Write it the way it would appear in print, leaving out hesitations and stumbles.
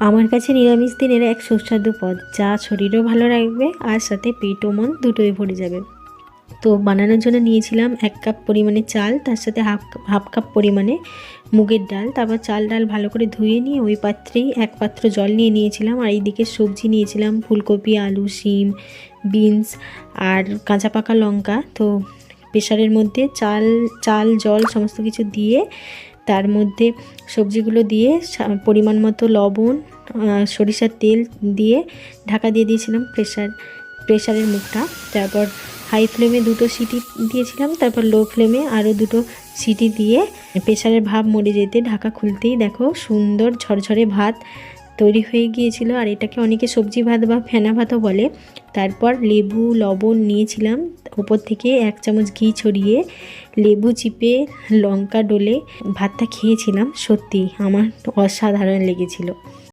আমার কাছে নিরামিষ দিনের এক সুস্বাদু পদ, যা শরীরও ভালো রাখবে আর সাথে পেট ও মন দুটোই ভরে যাবে। তো বানানোর জন্য নিয়েছিলাম 1 কাপ পরিমাণে চাল, তার সাথে হাফ কাপ পরিমাণে মুগের ডাল। তারপর চাল ডাল ভালো করে ধুয়ে নিয়ে ওই পাত্রেই 1 পাত্র জল নিয়ে নিয়েছিলাম। আর এইদিকে সবজি নিয়েছিলাম ফুলকপি, আলু, শিম, বিনস আর কাঁচা পাকা লঙ্কা। তো প্রেসারের মধ্যে চাল জল সমস্ত কিছু দিয়ে তার মধ্যে সবজিগুলো দিয়ে পরিমাণ মতো লবণ, সরিষার তেল দিয়ে ঢাকা দিয়ে দিয়েছিলাম প্রেসারের মুখটা। তারপর হাই ফ্লেমে 2টো সিটি দিয়েছিলাম, তারপর লো ফ্লেমে আরও 2টো সিটি দিয়ে প্রেসারের ভাপ মরে যেতে ঢাকা খুলতেই দেখো সুন্দর ঝরঝরে ভাত তৈরি হয়ে গিয়েছিল। আর এটাকে অনেকে সবজি ভাত বা ফেনা ভাতও বলে। তারপর লেবু লবণ নিয়েছিলাম, উপর থেকে 1 চামচ ঘি ছড়িয়ে লেবু চিপে লঙ্কা ডলে ভাতটা খেয়েছিলাম। সত্যি আমার অসাধারণ লেগেছিল।